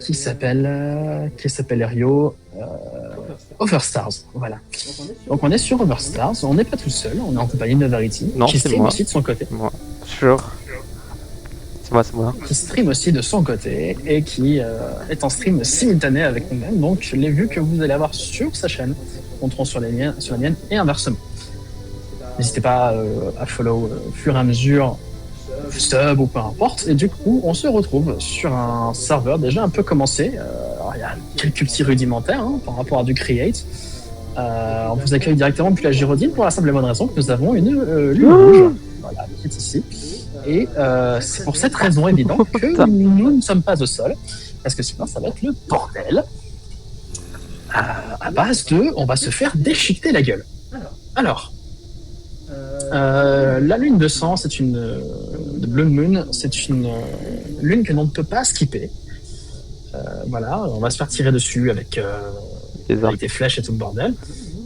qui s'appelle Rio Overstars. Voilà. Donc on est sur Overstars, on n'est pas tout seul, on est en compagnie de Verity, Non, qui c'est stream moi. aussi de son côté. Moi, sure. C'est moi. Qui stream aussi de son côté et qui est en stream simultané avec nous-mêmes. Donc les vues que vous allez avoir sur sa chaîne compteront sur la mienne et inversement. N'hésitez pas à follow au fur et à mesure, sub ou peu importe. Et du coup, on se retrouve sur un serveur déjà un peu commencé. Alors, il y a quelques petits rudimentaires par rapport à du Create. On vous accueille directement depuis la Girodine pour la simple et bonne raison que nous avons une lune rouge, voilà, qui est ici. Et c'est pour cette raison évidente que nous ne sommes pas au sol, parce que sinon ça va être le bordel. À base de, on va se faire déchiqueter la gueule. Alors, la lune de sang, c'est une de Blood Moon, c'est une lune que l'on ne peut pas skipper. Voilà, on va se faire tirer dessus avec des flèches et tout le bordel.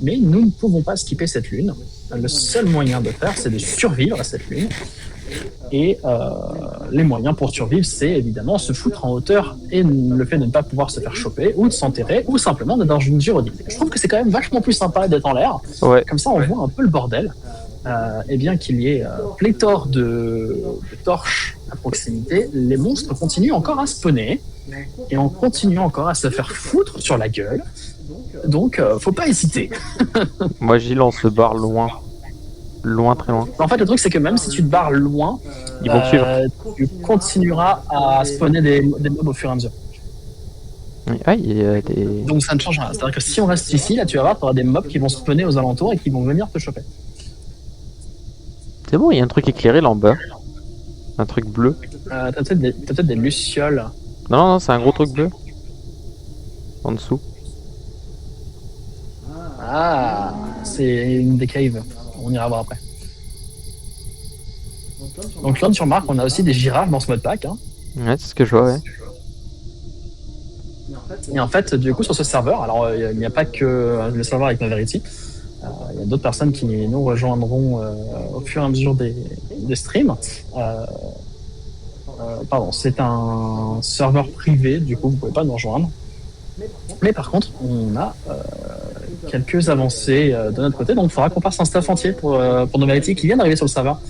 Mais nous ne pouvons pas skipper cette lune. Le seul moyen de faire, c'est de survivre à cette lune. Et les moyens pour survivre, c'est évidemment se foutre en hauteur et le fait de ne pas pouvoir se faire choper ou de s'enterrer ou simplement d'être dans une Girodine. Je trouve que c'est quand même vachement plus sympa d'être en l'air. Ouais. Comme ça, on voit un peu le bordel. Et bien qu'il y ait pléthore de torches à proximité, les monstres continuent encore à spawner et on continue encore à se faire foutre sur la gueule. Donc, faut pas hésiter. Moi, j'y lance le bar loin. Loin, très loin. En fait, le truc, c'est que même si tu te barres loin, ils vont suivre. Tu continueras à spawner des mobs au fur et à mesure. Ah, il y a des... Donc ça ne change rien. C'est-à-dire que si on reste ici, là, tu vas voir, tu auras des mobs qui vont spawner aux alentours et qui vont venir te choper. C'est bon, il y a un truc éclairé là en bas. Un truc bleu. T'as peut-être des lucioles. Non, c'est un gros truc bleu. En dessous. Ah, c'est une des caves. On ira voir après. Donc là, tu remarques, on a aussi des girafes dans ce mode pack. Ouais, c'est ce que je vois, ouais. Et en fait, du coup, sur ce serveur, alors il n'y a pas que le serveur avec Maverity. Il y a d'autres personnes qui nous rejoindront au fur et à mesure des streams. Pardon, c'est un serveur privé, du coup, vous ne pouvez pas nous rejoindre. Mais par contre, on a quelques avancées de notre côté, donc il faudra qu'on passe un staff entier pour Noverity qui vient d'arriver sur le serveur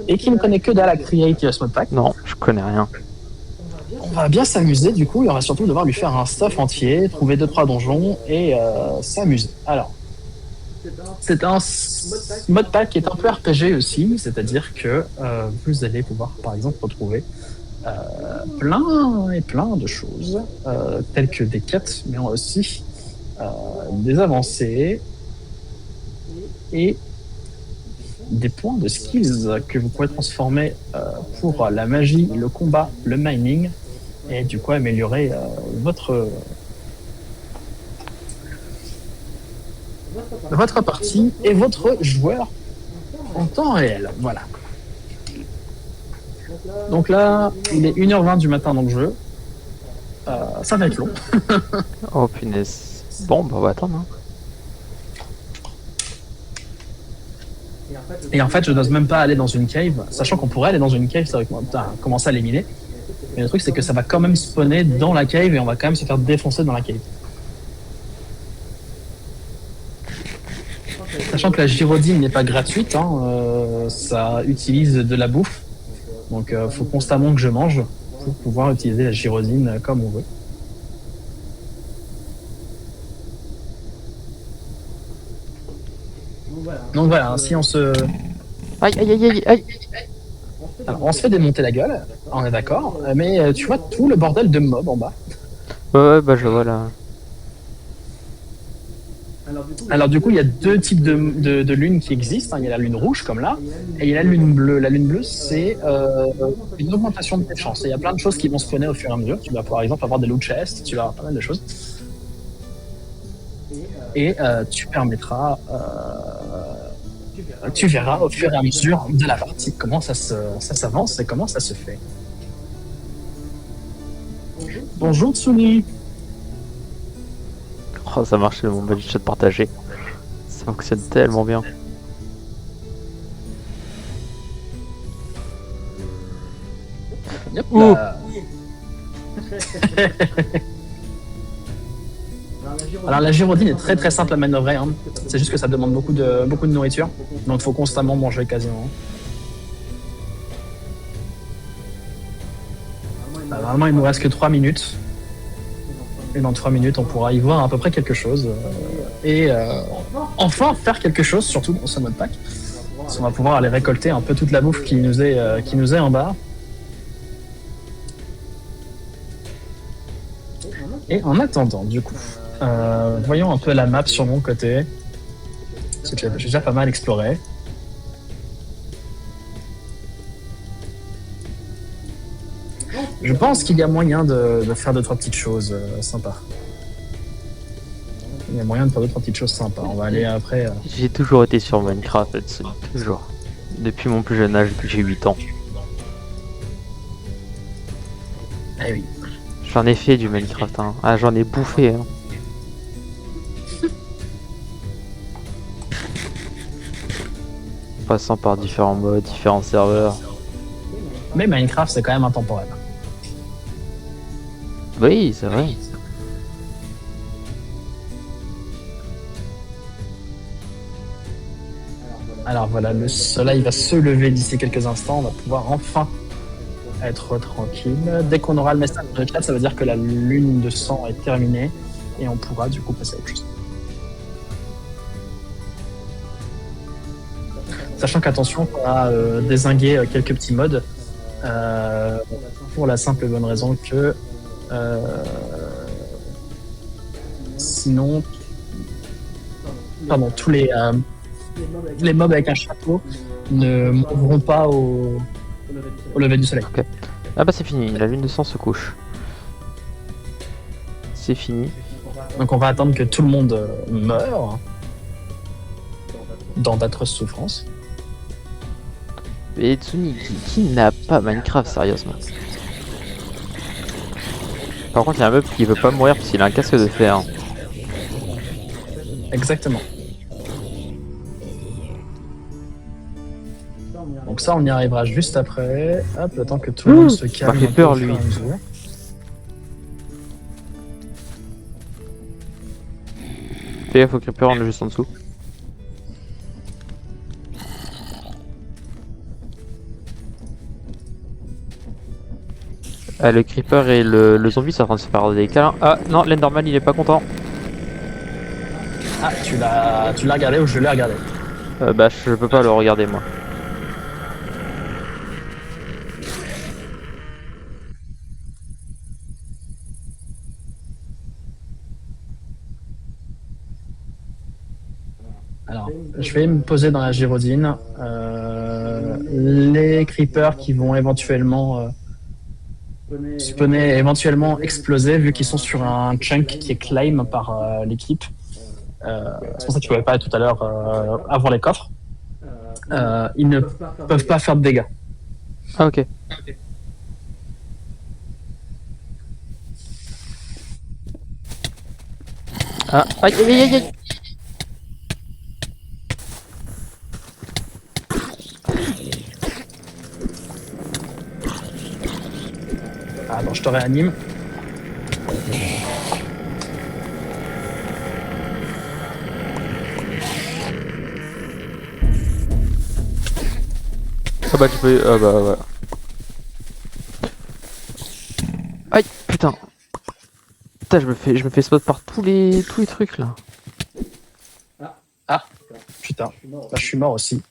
et qui ne connaît que dalle à Create ce mode pack. Non, je connais rien. On va bien s'amuser, du coup, il y aura surtout devoir lui faire un staff entier, trouver 2-3 donjons et s'amuser. Alors, c'est un mode pack qui est un peu RPG aussi, c'est-à-dire que vous allez pouvoir, par exemple, retrouver plein de choses, telles que des quêtes, mais aussi des avancées et des points de skills que vous pouvez transformer pour la magie, le combat, le mining, et du coup améliorer votre partie et votre joueur en temps réel. Voilà. Donc là, il est 1h20 du matin dans le jeu. Ça va être long. Oh punaise. Bon, bah on va attendre. Et en fait, je n'ose même pas aller dans une cave, sachant qu'on pourrait aller dans une cave, c'est vrai que moi, commencer à l'éliminer. Mais le truc, c'est que ça va quand même spawner dans la cave et on va quand même se faire défoncer dans la cave. Sachant que la Girodine n'est pas gratuite, ça utilise de la bouffe. Donc il faut constamment que je mange pour pouvoir utiliser la Girodine comme on veut. Donc voilà, si on se... Aïe. Alors, on se fait démonter la gueule, on est d'accord, mais tu vois tout le bordel de mobs en bas. Ouais, bah je vois là. Alors du coup, il y a deux types de lunes qui existent. Il y a la lune rouge, comme là, et il y a la lune bleue. La lune bleue, c'est une augmentation de tes chances. Il y a plein de choses qui vont spawner au fur et à mesure. Tu vas par exemple avoir des loot chests, tu vas avoir pas mal de choses. Et tu permettras... tu verras au fur et à mesure de la partie comment ça s'avance et comment ça se fait. Bonjour Tsuni. Oh, ça marche, mon badge chat partagé. Ça fonctionne tellement bien. Yep, là. Alors la gyrodine est très très simple à manœuvrer, hein. C'est juste que ça demande beaucoup de nourriture, donc il faut constamment manger quasiment. Normalement il nous reste que 3 minutes, et dans 3 minutes on pourra y voir à peu près quelque chose, et enfin faire quelque chose, surtout dans ce mode pack. Parce qu'on va pouvoir aller récolter un peu toute la bouffe qui nous est en bas. Et en attendant, du coup, voyons un peu la map sur mon côté. Parce que j'ai déjà pas mal exploré. Je pense qu'il y a moyen de faire 2-3 petites choses sympas. Il y a moyen de faire 2-3 petites choses sympas. On va aller après. J'ai toujours été sur Minecraft, Edson. Toujours. Depuis mon plus jeune âge, depuis que j'ai 8 ans. Eh oui. J'en ai fait du Minecraft, hein. Ah, j'en ai bouffé, hein. Passant par différents modes, différents serveurs. Mais Minecraft, c'est quand même intemporel. Oui, c'est vrai. Alors voilà, le soleil va se lever d'ici quelques instants. On va pouvoir enfin être tranquille. Dès qu'on aura le message de chat, ça veut dire que la lune de sang est terminée et on pourra du coup passer à autre chose. Sachant qu'attention, on a dézingué quelques petits modes pour la simple et bonne raison que sinon, pardon, tous les mobs avec un chapeau ne mourront pas au lever du soleil. Ok. Ah bah c'est fini, la lune de sang se couche. C'est fini. Donc on va attendre que tout le monde meure dans d'atroces souffrances. Et Tsuni, qui n'a pas Minecraft, sérieusement? Par contre, il y a un meuble qui veut pas mourir parce qu'il a un casque de fer. Exactement. Donc ça, on y arrivera juste après. Hop, le temps que tout le monde se calme. Il m'a fait peur, lui. Fais gaffe au creeper, on est juste en dessous. Ah, le creeper et le zombie sont en train de se faire des câlins. Ah non, l'Enderman il est pas content. Ah, tu l'as regardé ou je l'ai regardé? Bah je peux pas le regarder moi. Alors, je vais me poser dans la gyrodine. Les creepers qui vont éventuellement spawner, éventuellement exploser, vu qu'ils sont sur un chunk qui est claim par l'équipe. C'est pour ça que tu ne pouvais pas tout à l'heure avant les coffres. Ils ne peuvent pas faire de dégâts. Ah ok. Ah, aïe aïe aïe aïe. Attends, je te réanime. Ah bah tu peux... Ah bah voilà. Aïe putain. Putain je me fais spot par tous les trucs là. Ah putain, là, je suis mort aussi.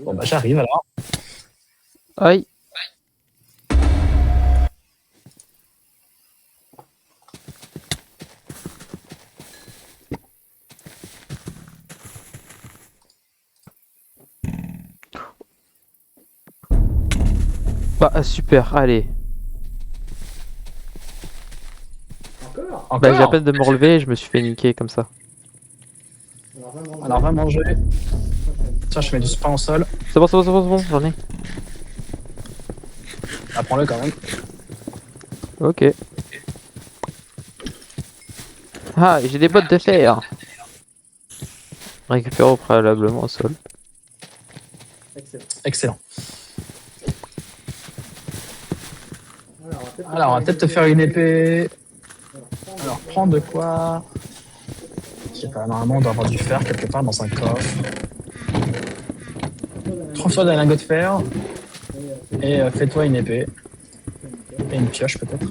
Bon bah j'arrive alors. Aïe. Bah super, allez. Encore Bah j'ai à peine de me relever et je me suis fait niquer comme ça. Alors va manger. Tiens, je mets du pain au sol. C'est bon, j'en ai. Apprends-le quand même. Ok. Ah, j'ai des bottes de fer. Récupère préalablement au sol. Excellent. Alors, on va peut-être te faire une épée. Alors, prends de quoi. Je sais pas, normalement, on doit avoir du fer quelque part dans un coffre. Trouve-toi des lingots de fer et fais-toi une épée. Et une pioche, peut-être.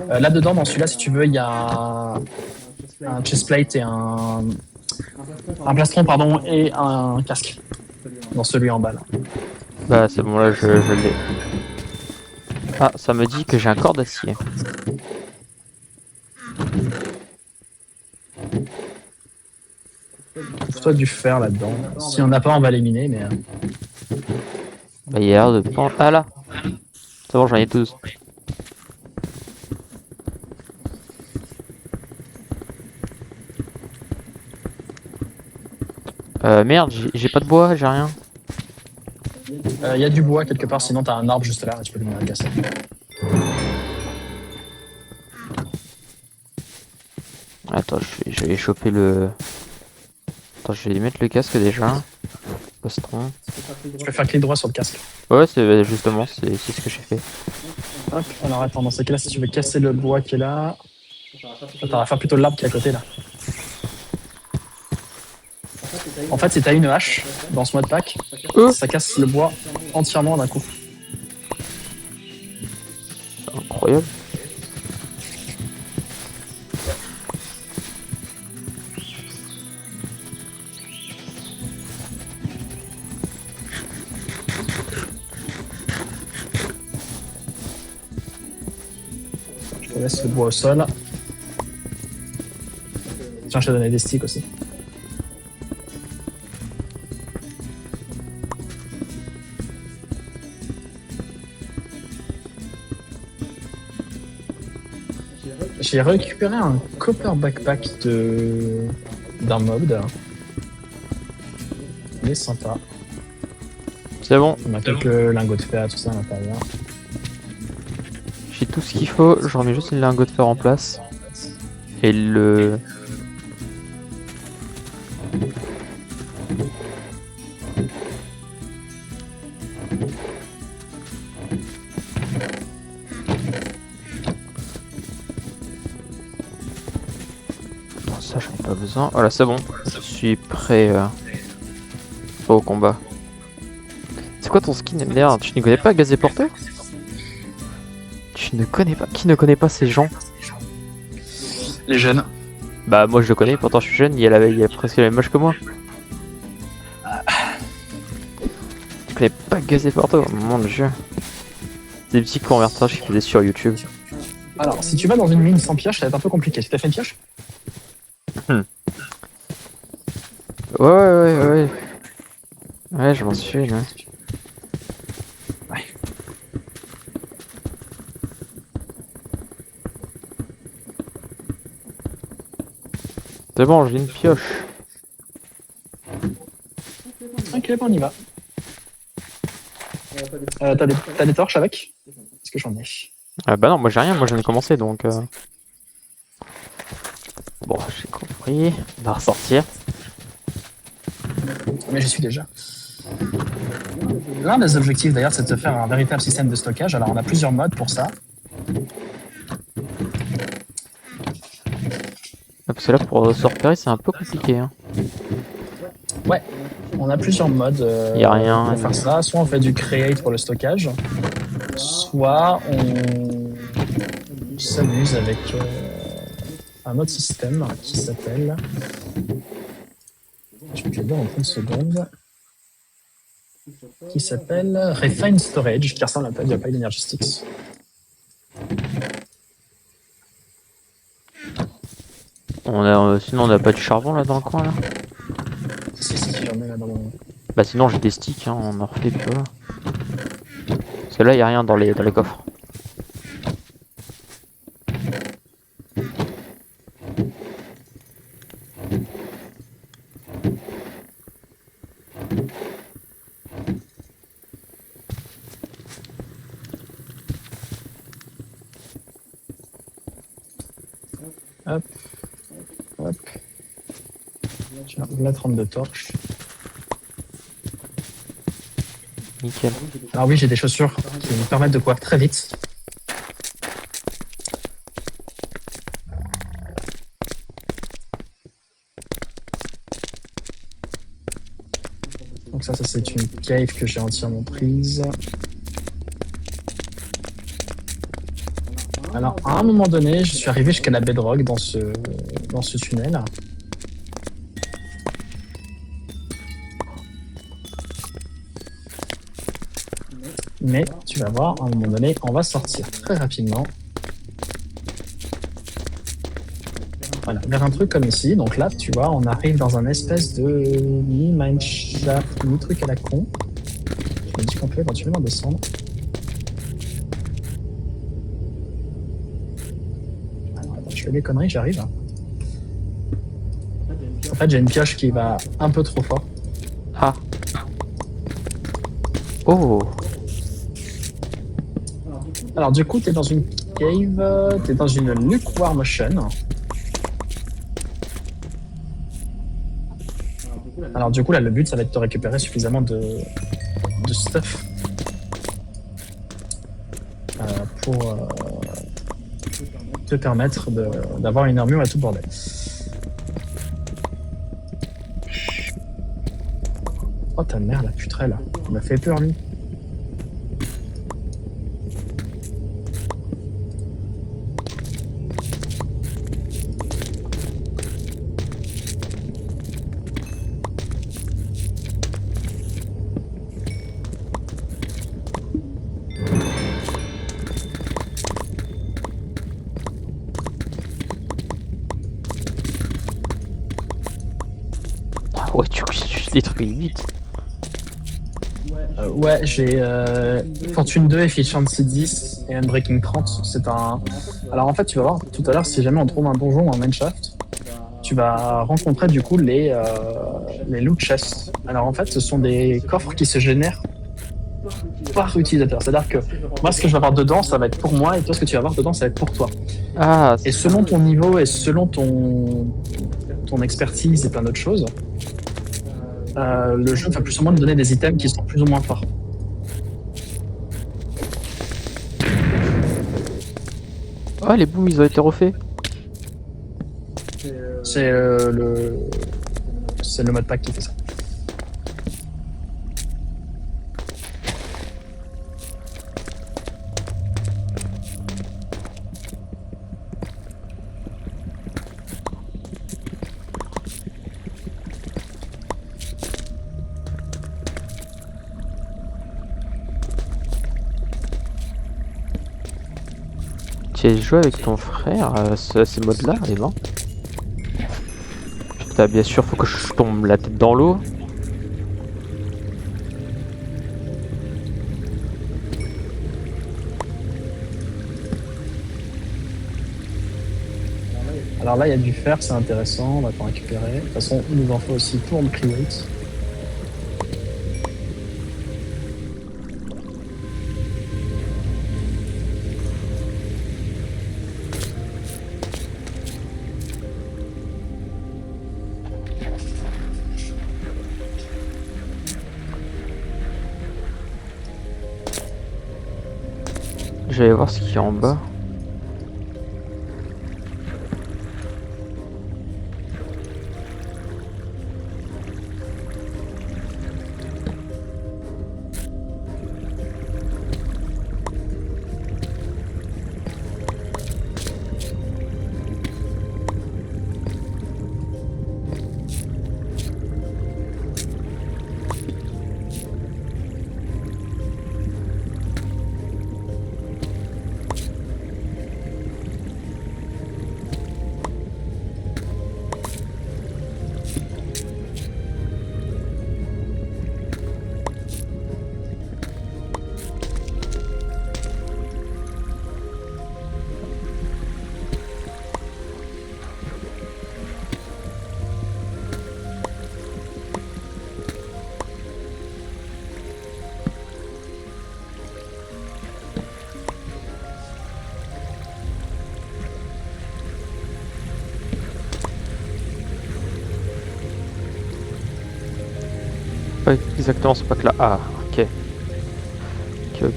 Là-dedans, dans celui-là, si tu veux, il y a un chestplate et un plastron, pardon, et un casque. Dans celui en bas, là. Bah c'est bon, là je l'ai. Ah, ça me dit que j'ai un corps d'acier. Trouve-toi du fer là-dedans. Si on n'a pas, on va l'éliminer, mais. Bah il y a l'air de... Ah là. C'est bon, j'en ai 12. Merde, j'ai pas de bois, j'ai rien. Il y a du bois quelque part, sinon t'as un arbre juste là, tu peux venir le casser. Attends, je vais choper le... Attends, je vais mettre le casque déjà. Postron. Tu peux faire clic droit sur le casque. Ouais, c'est justement, c'est ce que j'ai fait. Hop, alors attends, dans ce cas-là, si tu veux casser le bois qui est là. Attends, on va faire plutôt l'arbre qui est à côté là. En fait, si t'as une hache dans ce mode pack, ça casse le bois entièrement d'un coup. Incroyable. Je te laisse le bois au sol. Tiens, je t'ai donné des sticks aussi. J'ai récupéré un copper backpack d'un mob. Il est sympa. C'est bon, On a quelques lingots de fer, tout ça à l'intérieur. j'ai tout ce qu'il faut, je remets juste le lingot de fer en place. Et le... Non, ça j'en ai pas besoin. Voilà, c'est bon, je suis prêt au combat. C'est quoi ton skin MDR? Tu ne connais pas Gazé Porteur? Tu ne connais pas? Qui ne connaît pas ces gens? Les jeunes. Bah moi je le connais, pourtant je suis jeune, il a presque la même âge que moi. Tu connais pas Gazé Porteur? Mon dieu. Des petits convertages qu'il faisait sur YouTube. Alors, si tu vas dans une mine sans pioche, ça va être un peu compliqué. Tu t'as fait une pioche? Ouais. Ouais, je m'en suis, ouais. Ouais. C'est bon, j'ai une pioche. Ok, bon, on y va. T'as des torches avec? Est-ce que j'en ai? Bah non, moi j'ai rien, moi j'en ai commencé donc... Bon, j'ai compris. On va ressortir. Mais j'y suis déjà. L'un des objectifs d'ailleurs, c'est de faire un véritable système de stockage. Alors, on a plusieurs modes pour ça. Parce que là, pour se repérer, c'est un peu compliqué. Hein. Ouais, on a plusieurs modes Y a rien. pour faire ça. Soit on fait du create pour le stockage, soit on s'amuse avec un autre système qui s'appelle... Je vais te le dire en 30 secondes. Qui s'appelle Refine Storage, qui ressemble un peu à Pipe Energy Sticks. Sinon, on n'a pas du charbon là dans le coin là. Si, j'en ai là dans mon... Bah sinon j'ai des sticks, hein, on en refait puis voilà. Parce que là y a rien dans les coffres. Hop. Tiens, la 32 torches. Nickel. Alors oui, j'ai des chaussures qui me permettent de courir très vite. ça c'est une cave que j'ai entièrement prise. Alors, à un moment donné, je suis arrivé jusqu'à la bedrock dans ce tunnel. Mais tu vas voir, à un moment donné, on va sortir très rapidement. Voilà, vers un truc comme ici. Donc là, tu vois, on arrive dans un espèce de mini-mineshaft, mini-truc à la con. Je me dis qu'on peut éventuellement descendre. Alors, attends, je fais des conneries, j'arrive. En fait, j'ai une pioche qui va un peu trop fort. Ah. Oh. Alors du coup, t'es dans une cave, t'es dans une lukewarm ocean. Alors du coup, là, le but, ça va être de récupérer suffisamment de stuff pour te permettre d'avoir une armure et tout bordel. Oh ta mère, la putrelle, il m'a fait peur lui. Ah ouais, tu détruis vite. Ouais, j'ai Fortune 2, Efficiency 10 et Unbreaking 30. C'est un. Alors en fait, tu vas voir tout à l'heure, si jamais on trouve un donjon ou un mineshaft, tu vas rencontrer du coup les loot chests. Alors en fait, ce sont des coffres qui se génèrent par utilisateur. C'est-à-dire que moi, ce que je vais avoir dedans, ça va être pour moi, et toi, ce que tu vas avoir dedans, ça va être pour toi. Ah, Et selon ton niveau et selon ton expertise et plein d'autres choses, le jeu va plus ou moins te donner des items qui sont plus ou moins forts. oh, les booms, ils ont été refaits. C'est le mode pack qui fait ça. Tu as joué avec ton frère à ces modes-là, et non? Putain, bien sûr, faut que je tombe la tête dans l'eau. Alors là, il y a du fer, c'est intéressant, on va t'en récupérer. De toute façon, il nous en faut aussi pour le create. Je vais voir ce qu'il y a en bas. Pas exactement ce pack là. Ah, ok. Ok.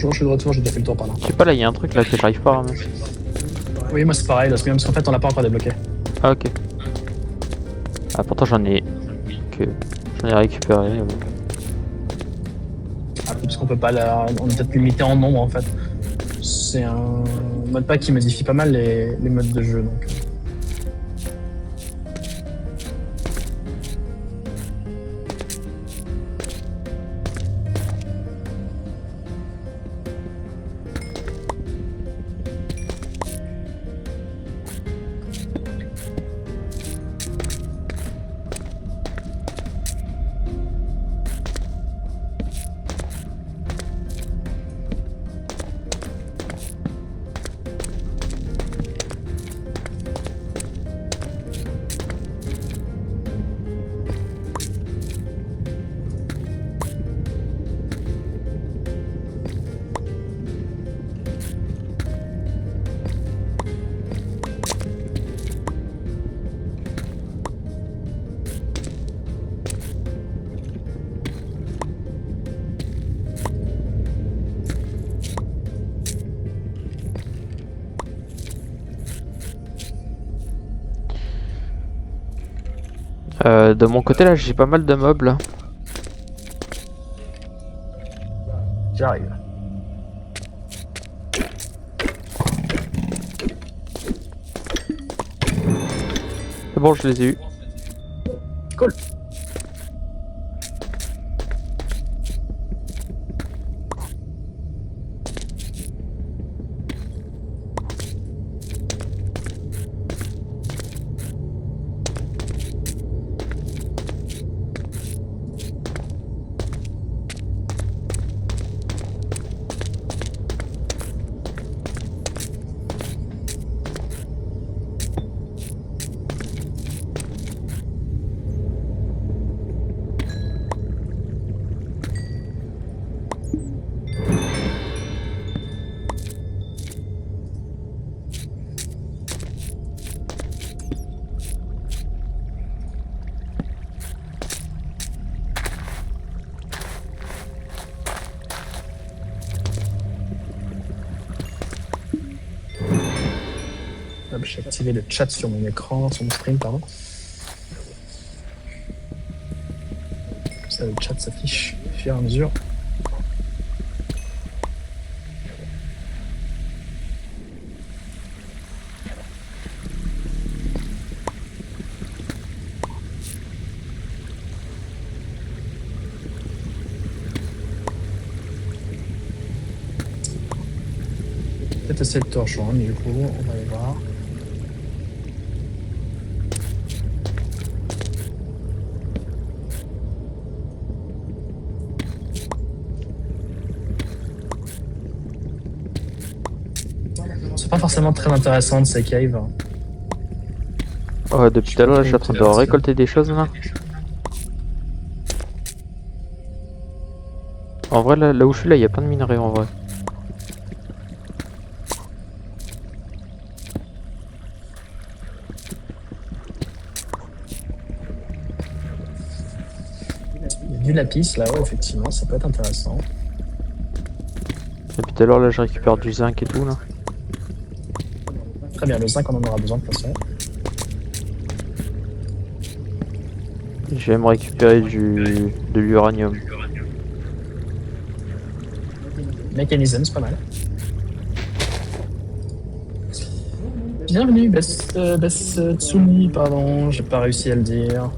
bonjour, je suis de retour, j'ai déjà fait le tour par là. Je sais pas, là, il y a un truc là que j'arrive pas à ramasser. Oui, moi c'est pareil, là, parce qu'en fait on l'a pas encore débloqué. Ah, ok. Ah, pourtant j'en ai. Que... J'en ai récupéré. Ah, parce qu'on peut pas on est peut-être limité en nombre en fait. C'est un modpack qui modifie pas mal les modes de jeu donc. De mon côté là, j'ai pas mal de mobs là. J'arrive. C'est bon, je les ai eu. Cool. Hop, j'ai activé le chat sur mon écran, sur mon stream, pardon. Comme ça, le chat s'affiche au fur et à mesure. Peut-être essayer de te rejoindre, du coup, on va aller voir. C'est pas forcément très intéressant de ces caves. Oh, depuis tout à l'heure, là, je suis en train de récolter des choses là. En vrai, là où je suis là, il y a plein de minerais en vrai. Il y a du lapis là-haut, effectivement, ça peut être intéressant. Depuis tout à l'heure, là, je récupère du zinc et tout là. Très bien, le zinc, on en aura besoin de toute façon. Je vais me récupérer de l'uranium. Mécanisme, c'est pas mal. Bienvenue, Tsumi, pardon, j'ai pas réussi à le dire.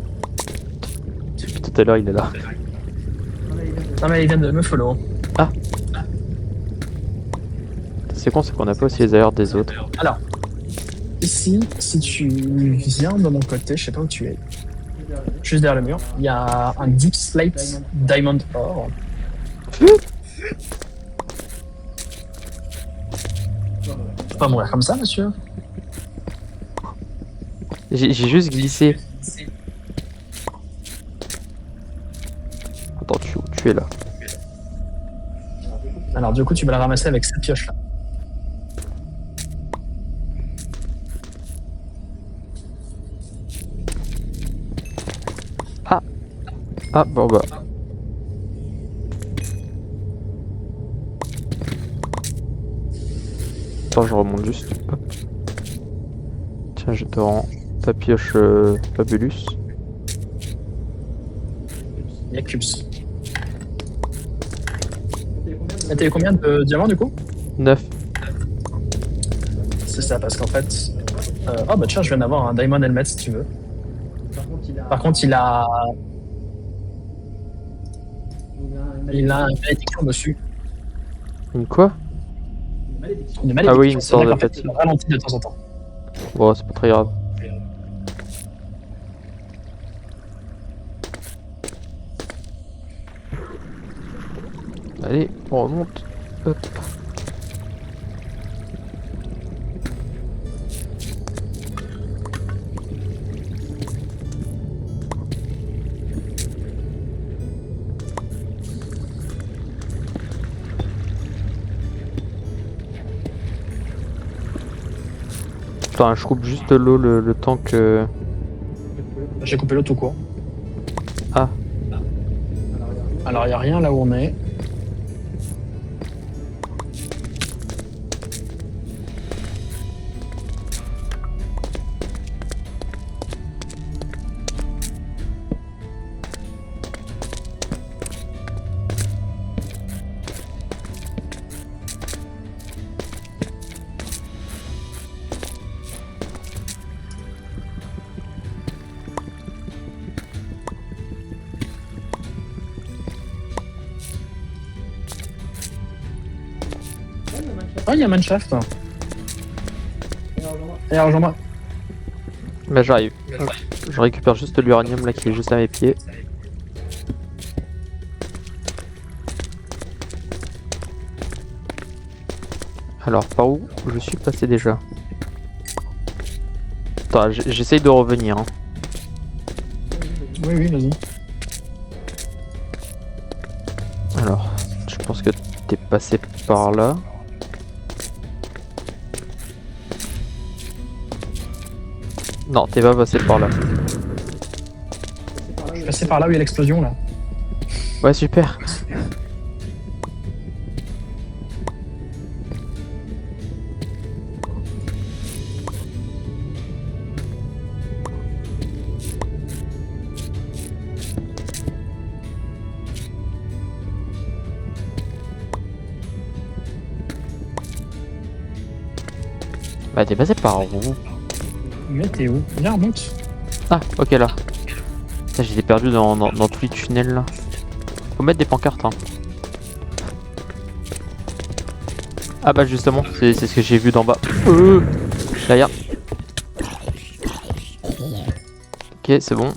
Depuis tout à l'heure, il est là. Non mais il vient de me follow. Ah. C'est con, c'est qu'on a pas aussi les ailleurs des autres. Alors, ici, si tu viens de mon côté, je sais pas où tu es, juste derrière le mur, il y a un Deep Slate Diamond Ore. Faut pas mourir comme ça, monsieur. J'ai juste glissé. Attends, tu es là. Alors du coup, tu vas la ramasser avec cette pioche-là. Ah, bon bah. Attends, je remonte juste. Hop. Tiens, je te rends ta pioche Fabulus. Il y a Cubes. Et t'as eu combien de diamants du coup? 9. C'est ça, parce qu'en fait. Oh bah tiens, je viens d'avoir un Diamond Helmet si tu veux. Par contre, il a. Il a une malédiction dessus. Une quoi? Une Ah malédiction. oui, une sorte de C'est-à-dire qu'en fait, fatigue. il ralentit de temps en temps. Bon, c'est pas très grave. Allez, on remonte. Hop. Attends, je coupe juste l'eau le temps que... J'ai coupé l'eau tout court. Ah, Alors, il n'y a rien là où on est. Ah, il y a Mineshaft. Et rejoins-moi. bah j'arrive. Je récupère juste l'uranium là qui est juste à mes pieds. Alors, par où je suis passé déjà? Attends, j'essaye de revenir. Hein. Oui, oui, vas-y. Alors, je pense que t'es passé par là. Non, t'es pas passé par là. Je suis passé par là où il y a l'explosion là. Ouais, super. Bah, t'es passé par où? Mais t'es où? Viens, remonte. Ah, ok, là. Putain, j'étais perdu dans tous les tunnels là. Faut mettre des pancartes. Hein. Ah bah justement, c'est ce que j'ai vu d'en bas. Derrière. Ok, c'est bon.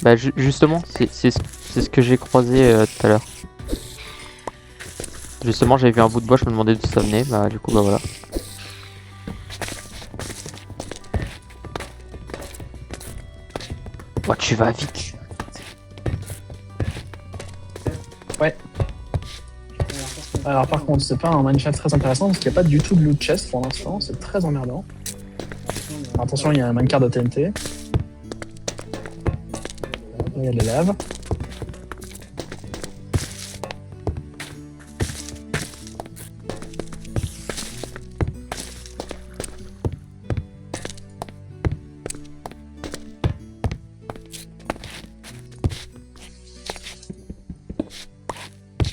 Bah justement, c'est ce que j'ai croisé tout à l'heure. Justement, j'avais vu un bout de bois, je me demandais d'où ça venait. Bah du coup, bah voilà. Oh, tu vas vite. Ouais. Alors par contre, c'est pas un mineshaft très intéressant parce qu'il n'y a pas du tout de loot chest pour l'instant, c'est très emmerdant. Attention, il y a un minecart de TNT. Il y a de la lave.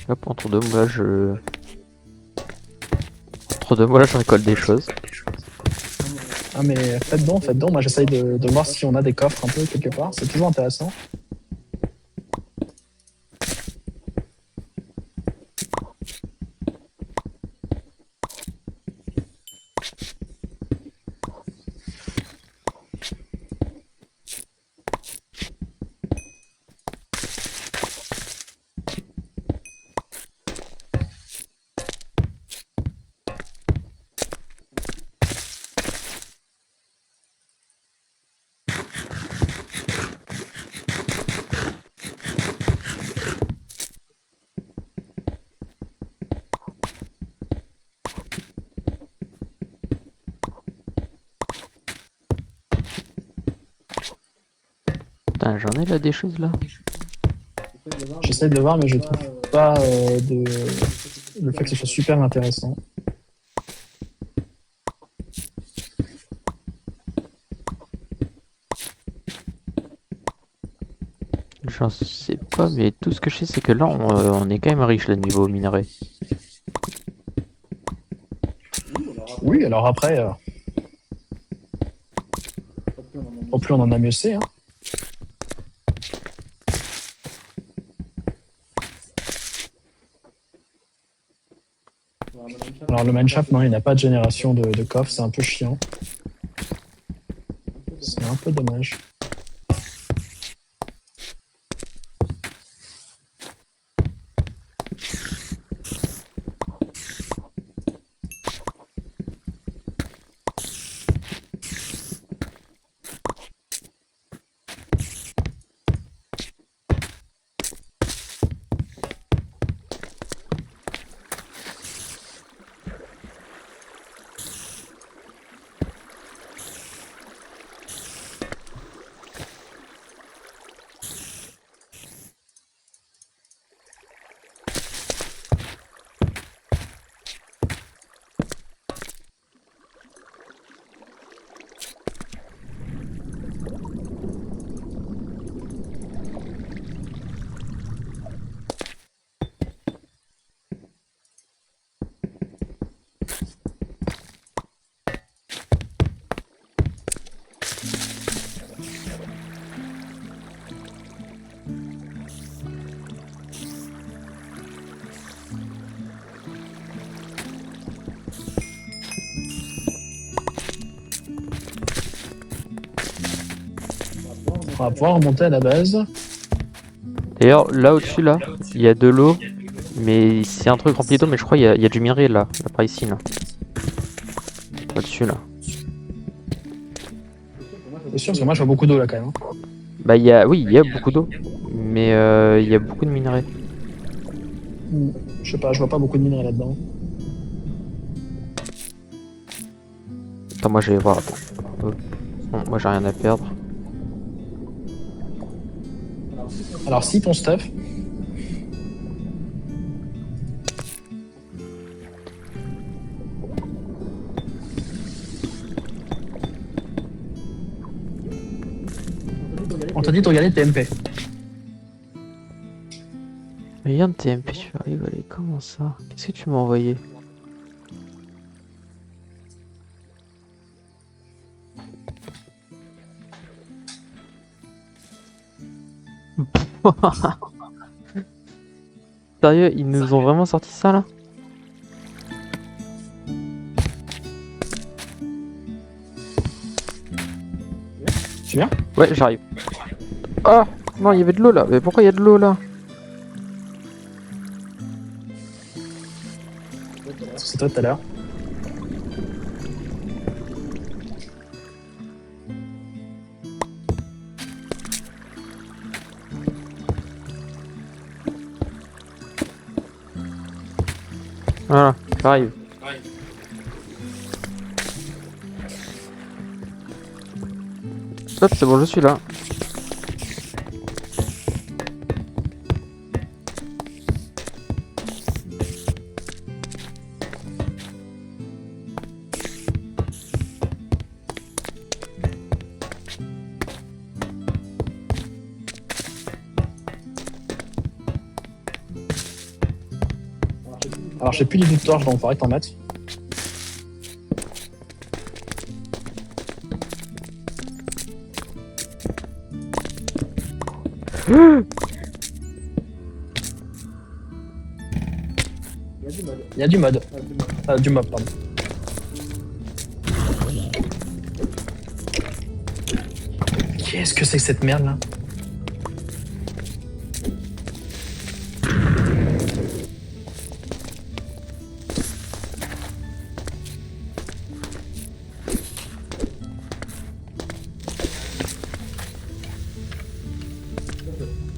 Hop, entre deux mois, je récolte des choses. Ah mais faites donc, moi j'essaye de voir si on a des coffres un peu quelque part, c'est toujours intéressant. Putain, j'en ai là des choses là. J'essaie de le voir, mais je trouve pas le fait que ce soit super intéressant. J'en sais pas, mais tout ce que je sais, c'est que là, on est quand même riche là niveau minerai. Oui, alors après, au plus on en a, mieux c'est. Hein. Alors le mineshaft, non, il n'a pas de génération de coffre, c'est un peu chiant. C'est un peu dommage. On va pouvoir remonter à la base. D'ailleurs, là au-dessus, là, il y a de l'eau, mais c'est un truc rempli d'eau, mais je crois qu'il y a du minerai là, par ici, là. Au-dessus, là. C'est sûr, parce que moi je vois beaucoup d'eau là quand même. Hein. Bah, oui, il y a beaucoup d'eau, mais il y a beaucoup de minerais. Je sais pas, je vois pas beaucoup de minerais là-dedans. Attends, moi je vais voir. Bon, moi j'ai rien à perdre. Alors si ton stuff. On t'a dit de regarder TMP. Rien de TMP, tu vas rigoler, comment ça? Qu'est-ce que tu m'as envoyé? Sérieux, ils nous ont vraiment sorti ça là? Tu viens? Ouais, j'arrive. Ah non, il y avait de l'eau là, mais pourquoi il y a de l'eau là? C'est toi tout à l'heure. Voilà, j'arrive. Hop, c'est bon, je suis là. Alors j'ai plus les torches, donc faudrait que t'en mettes. Il y a du mode. Du mob, pardon. Qu'est-ce que c'est que cette merde là?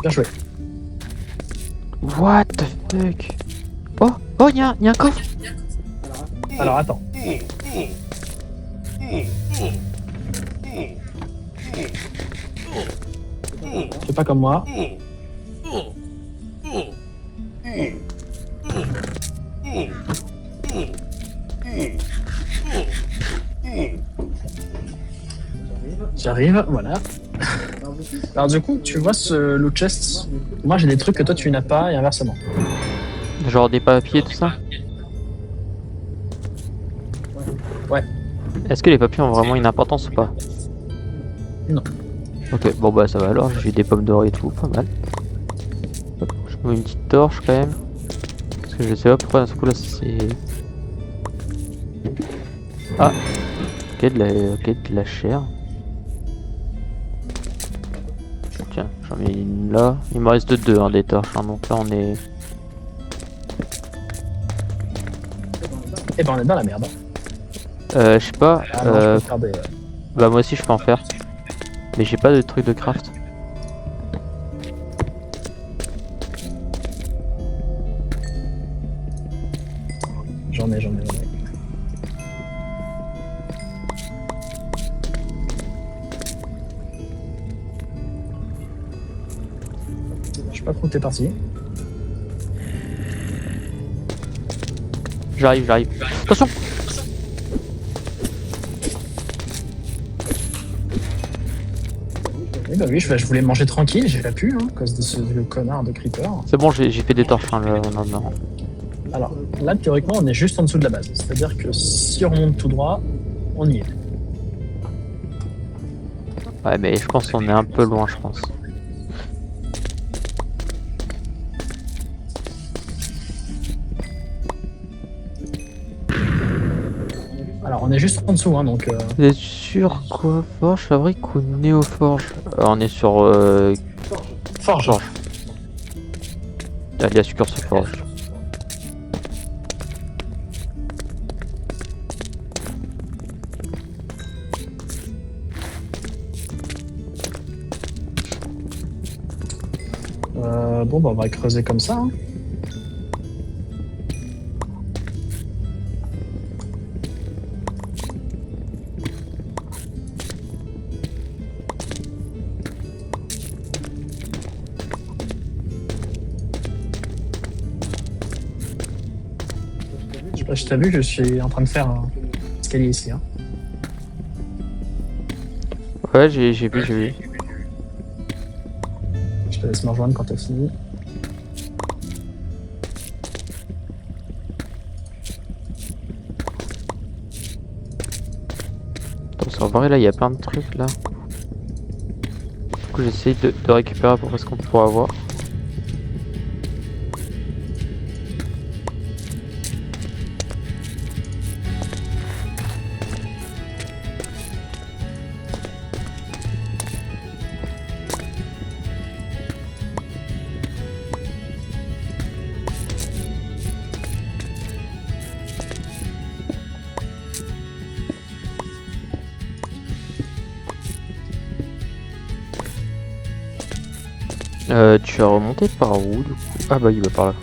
Bien joué. What the fuck? Oh, il y a un coffre. Alors attends. Fais pas comme moi. J'arrive, voilà. Alors du coup, tu vois ce loot chest. Moi, j'ai des trucs que toi tu n'as pas et inversement. Genre des papiers, tout ça? Ouais. Est-ce que les papiers ont vraiment une importance ou pas? Non. Ok, bon bah ça va alors, j'ai des pommes d'or et tout, pas mal. Hop, je mets une petite torche quand même. Parce que je sais pas pourquoi d'un coup là c'est... Ah, ok, de la chair. Tiens, j'en mets une là. Il me reste deux hein, des torches, hein, donc là on est... Eh ben, on est dans la merde. Je sais pas, Ah non, je peux faire des... bah moi aussi je peux en faire. Mais j'ai pas de truc de craft. J'en ai. Je sais pas trop où t'es parti. J'arrive. Attention! Oui, bah oui, je voulais manger tranquille, j'ai pas pu, hein, à cause de ce connard de creeper. C'est bon, j'ai fait des torches, hein, là, non. Alors, là, théoriquement, on est juste en dessous de la base. C'est-à-dire que si on remonte tout droit, on y est. Ouais, mais je pense qu'on est un peu loin, je pense. Alors, on est juste en dessous, hein, donc... Vous êtes sûr quoi? Forge, fabrique ou néoforge? On est sur Forge. Ah, il y a sur forge. Bon, bah, on va creuser comme ça. Hein. Je sais pas si t'as vu, je suis en train de faire un escalier ici. Hein. Ouais, j'ai vu. Je te laisse me rejoindre quand t'as fini. Attends, en vrai, là, il y a plein de trucs, là. Du coup, j'essaye de récupérer à peu près ce qu'on pourra avoir. Tu as remonté par où, du coup? Ah bah, il va par là.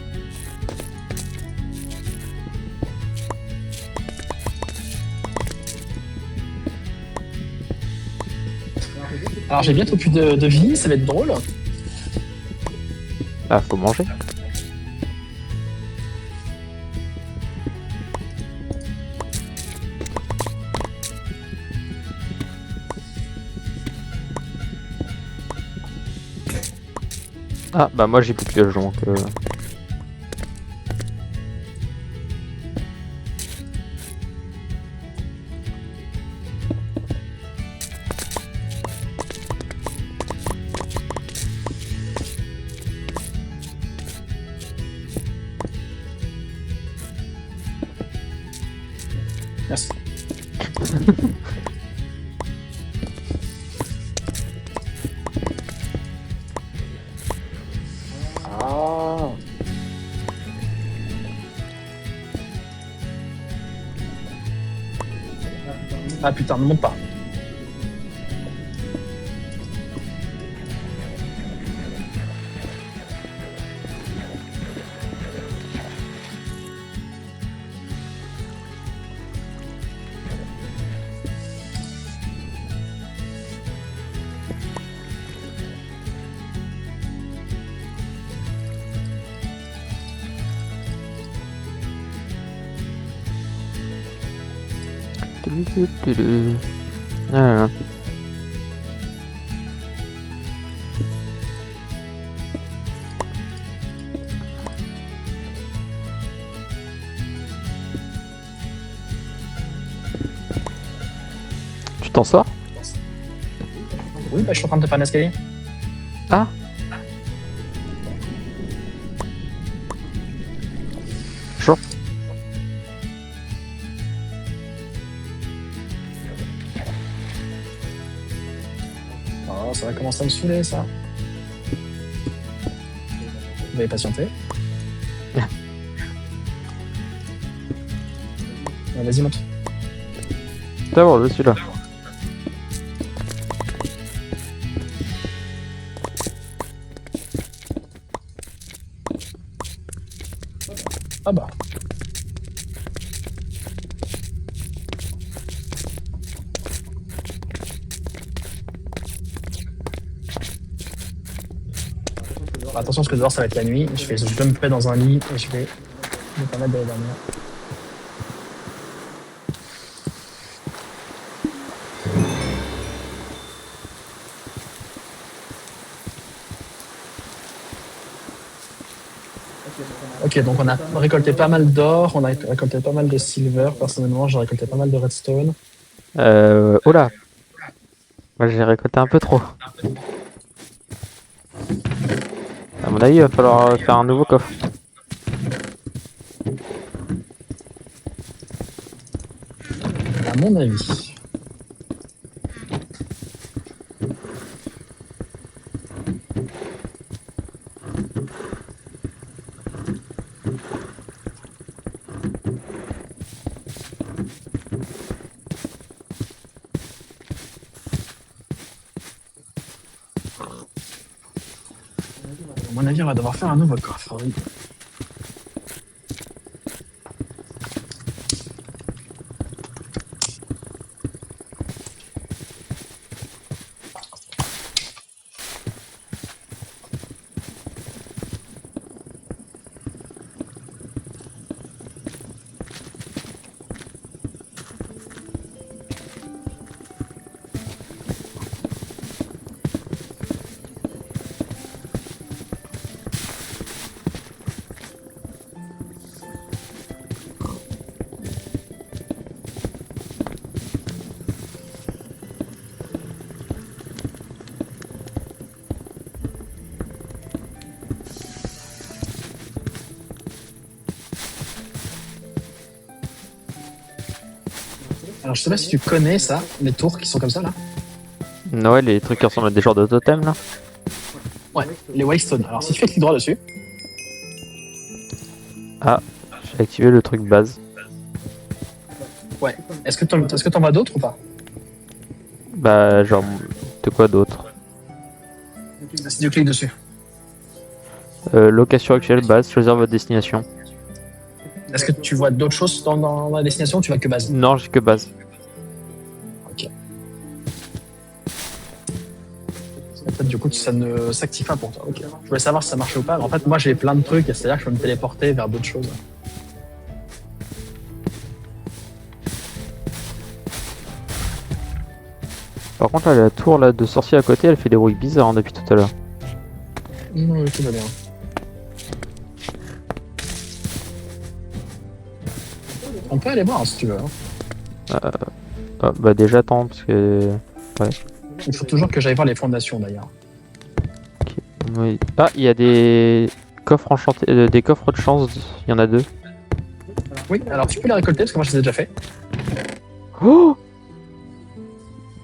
Alors, j'ai bientôt plus de vie, ça va être drôle. Ah, faut manger. Ah, bah moi j'ai plus de pioche donc... Merci. Ah putain, ne monte pas. Ah, tu t'en sors? Oui, bah, je suis en train de te faire un escalier. Ah. Bonjour. Oh, ça va commencer à me saouler, ça. Vous allez patienter. Vas-y, monte. D'abord, je suis là. Ah bah. Attention, parce que dehors, ça va être la nuit. Je vais me mettre dans un lit et je vais me permettre d'aller dormir. Ok, donc on a récolté pas mal d'or, on a récolté pas mal de silver. Personnellement, j'ai récolté pas mal de redstone. Oh là. Moi, j'ai récolté un peu trop. À mon avis, il va falloir faire un nouveau coffre. À mon avis. À mon avis, on va devoir faire un nouveau coffre. Oui. Alors, je sais pas si tu connais ça, les tours qui sont comme ça là. Ouais, les trucs qui ressemblent à des genres de totems là. Ouais, les Waystone. Alors, si tu fais clic droit dessus, J'ai activé le truc base. ouais. Est-ce que t'en vois d'autres ou pas? Bah, genre, de quoi d'autre? Si tu cliques dessus. Location actuelle, base, choisir votre destination. Est-ce que tu vois d'autres choses dans la destination ou tu vois que base? Non, j'ai que base. Ok. Peut-être du coup ça ne s'active pas pour toi. Ok. Je voulais savoir si ça marchait ou pas. Mais en fait, moi j'ai plein de trucs, c'est-à-dire que je peux me téléporter vers d'autres choses. Par contre, là, la tour là, de sorcier à côté, elle fait des bruits bizarres hein, depuis tout à l'heure. Oui, tout va bien. On peut aller voir hein, si tu veux. Hein. Ah, bah, déjà, attends, parce que. Il faut toujours que j'aille voir les fondations d'ailleurs. Oui. Ah, il y a des coffres enchantés, des coffres de chance, il y en a 2. Oui, alors tu peux les récolter parce que moi je les ai déjà fait. Oh,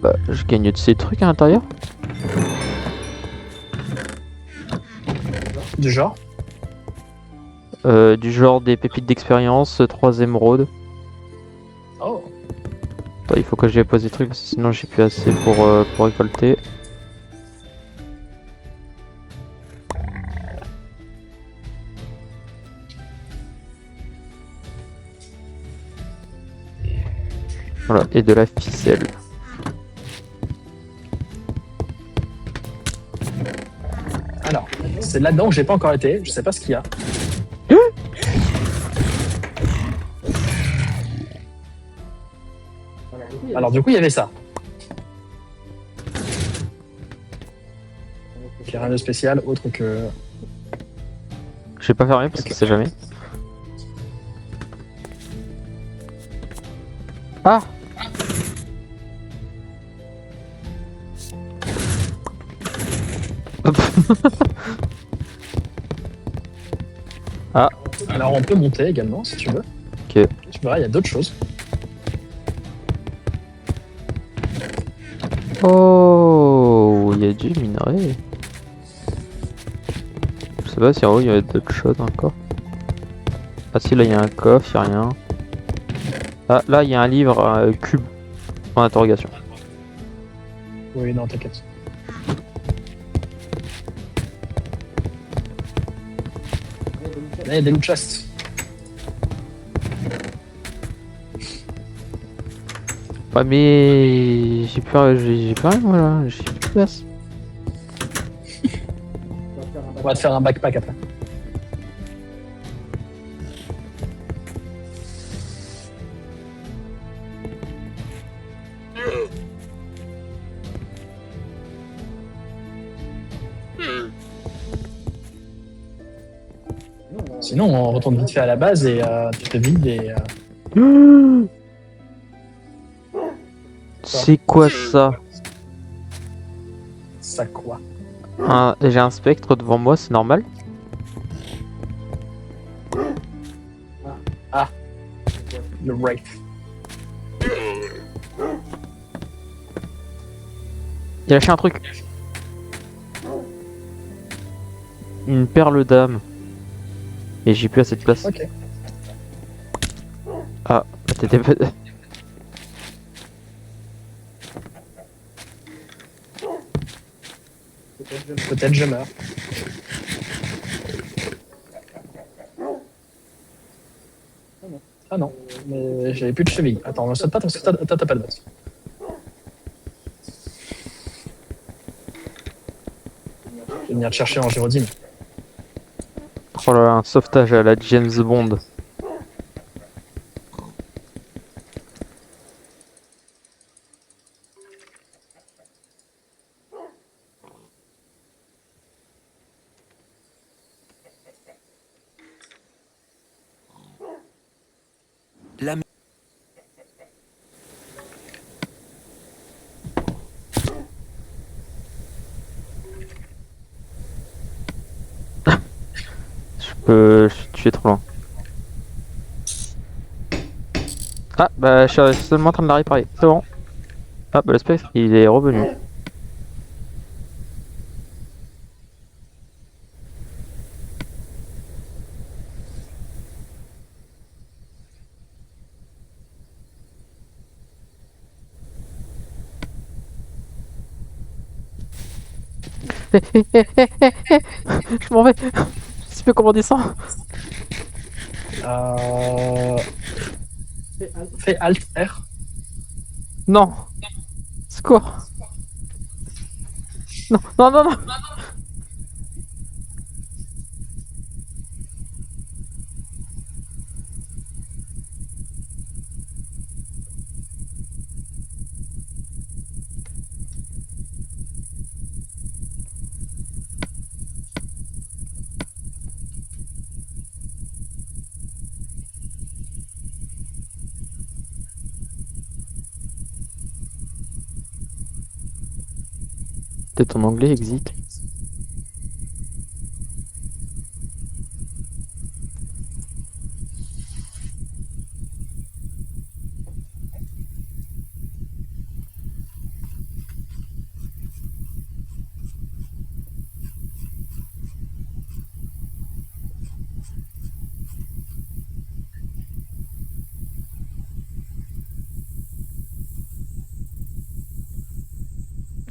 bah, je gagne de ces trucs à l'intérieur. Du genre. Du genre des pépites d'expérience, 3 émeraudes. Oh. Attends, il faut que je dépose des trucs parce que sinon j'ai plus assez pour récolter. Voilà, et de la ficelle. Alors, c'est là-dedans où j'ai pas encore été. Je sais pas ce qu'il y a. Alors du coup, il y avait ça. Il n'y a rien de spécial, autre que... Je vais pas fermer parce que c'est jamais. Ah! Hop. Ah, Alors on peut monter également, si tu veux. ok. Tu verras, il y a d'autres choses. Oh, il y a du minerai. Je sais pas si en haut il y a d'autres choses encore. Ah si, là il y a un coffre, il y a rien. Ah, là il y a un livre cube en interrogation. Oui, non, t'inquiète. Là, il y a des loot chests. Ouais, mais j'ai plus rien moi là, j'ai plus de place. On va te faire un backpack après. Sinon, on retourne vite fait à la base et tu te vides et... C'est quoi ça? ça quoi? J'ai un spectre devant moi, c'est normal? Le Wraith. Il a lâché un truc. Une perle d'âme. Et j'ai plus assez de place. Ok. Ah, t'étais pas... Peut-être je meurs. Ah non, mais j'avais plus de cheville. Attends, ne saute pas parce que t'as pas de base. Je vais venir te chercher en Gérodine. Oh là là, un sauvetage à la James Bond. Je suis trop loin. Ah, bah je suis seulement en train de la réparer. C'est bon. Ah, bah le spectre, il est revenu. Je m'en vais. Je sais pas comment descendre. Euh... Fais Alt R. Non. Secours. Non, non, non, non. Peut-être en anglais, exit.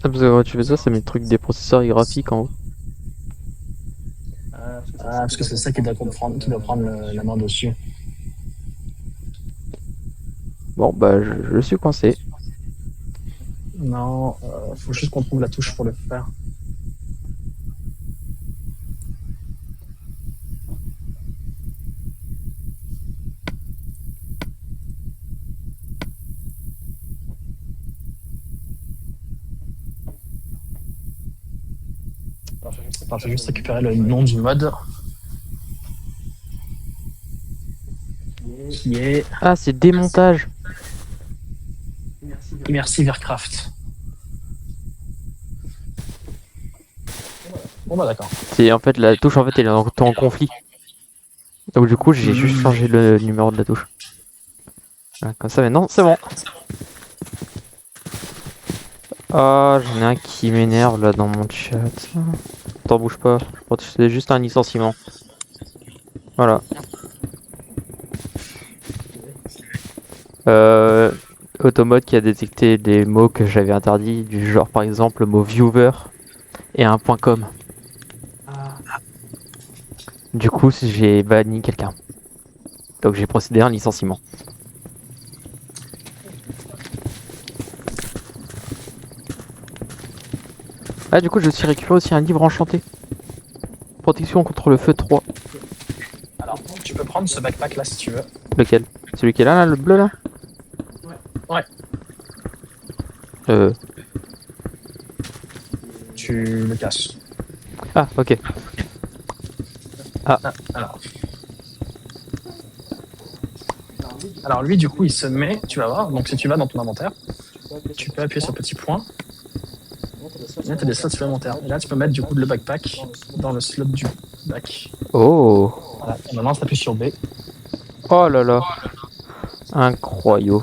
Ah, parce que quand tu fais ça, ça met le truc des processeurs graphiques en haut. Ah, parce que c'est ça qui doit prendre la main dessus. Bon, bah je suis coincé. Non, faut juste qu'on trouve la touche pour le faire. Attends, je vais juste récupérer le nom du mode. Qui est Ah, c'est démontage. Immersive Aircraft. Bon bah d'accord. C'est en fait la touche en fait elle est en conflit. Donc du coup j'ai juste changé le numéro de la touche. Voilà, comme ça maintenant c'est bon. Ah j'en ai un qui m'énerve là dans mon chat. T'en bouge pas. C'est juste un licenciement. Voilà. Automode qui a détecté des mots que j'avais interdits, du genre par exemple le mot viewer et un .com. Du coup j'ai banni quelqu'un. Donc j'ai procédé à un licenciement. Ah du coup j'ai aussi récupéré aussi un livre enchanté. Protection contre le feu 3. Alors, tu peux prendre ce backpack là si tu veux. Lequel? Celui qui est là, le bleu là? Ouais. Tu le casses. Ah ok. Alors. Alors lui du coup il se met, tu vas voir, donc si tu vas dans ton inventaire, tu peux appuyer sur le petit point. Là tu as des slots supplémentaires. Et là tu peux mettre du coup le backpack dans le slot du back. Oh. Voilà. Et maintenant tu appuies sur B. Oh là là. Incroyable.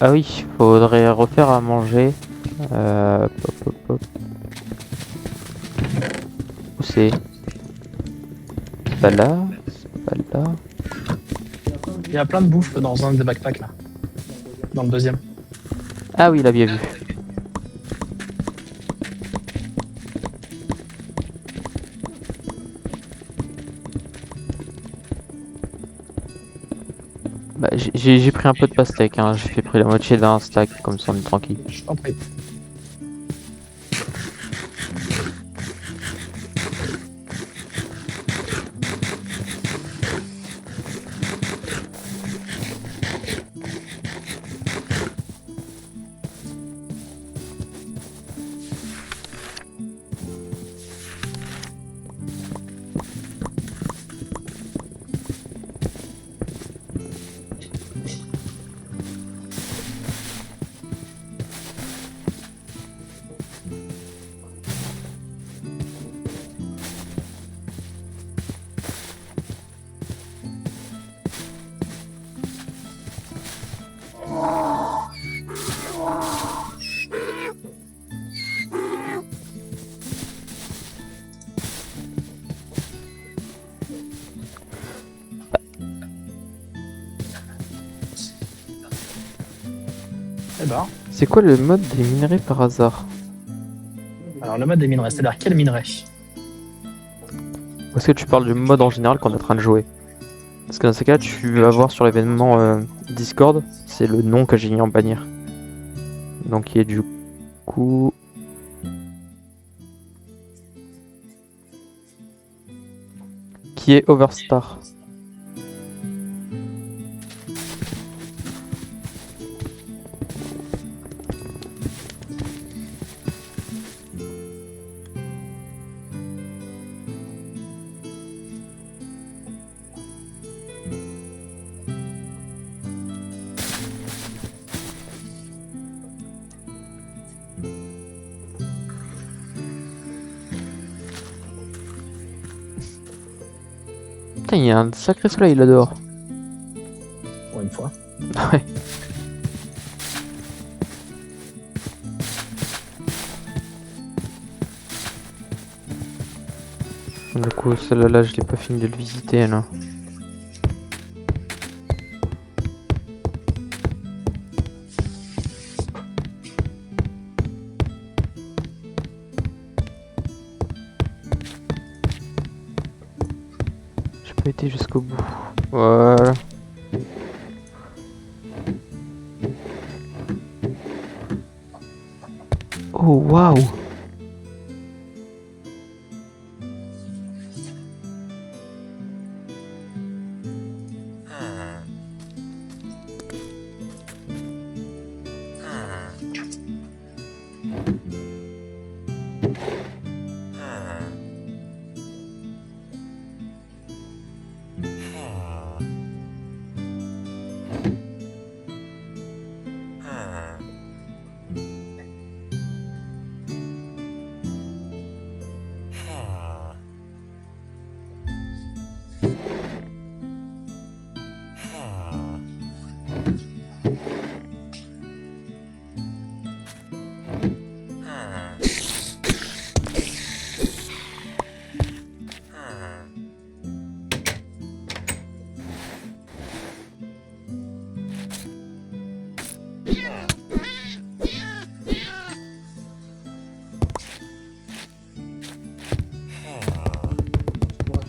Ah oui, faudrait refaire à manger. Pop, pop, pop. Où c'est? Pas là, c'est pas là. Il y a plein de bouffe dans un des backpacks là. Dans le deuxième. Ah oui, il a bien vu. Bah, j'ai pris un peu de pastèque, hein. J'ai pris la moitié d'un stack, comme ça on est tranquille. Je t'en prie. Eh ben, C'est quoi le mode des minerais par hasard? alors le mode des minerais, c'est-à-dire quel minerai? Ou est-ce que tu parles du mode en général qu'on est en train de jouer? Parce que dans ces cas, tu vas voir sur l'événement Discord, c'est le nom que j'ai mis en bannière. Donc qui est du coup... qui est Overstar. Putain, il y a un sacré soleil là dehors. Pour une fois. Ouais. Du coup, celle-là, je l'ai pas fini de le visiter là. J'ai pas été jusqu'au bout. Voilà. Oh waouh.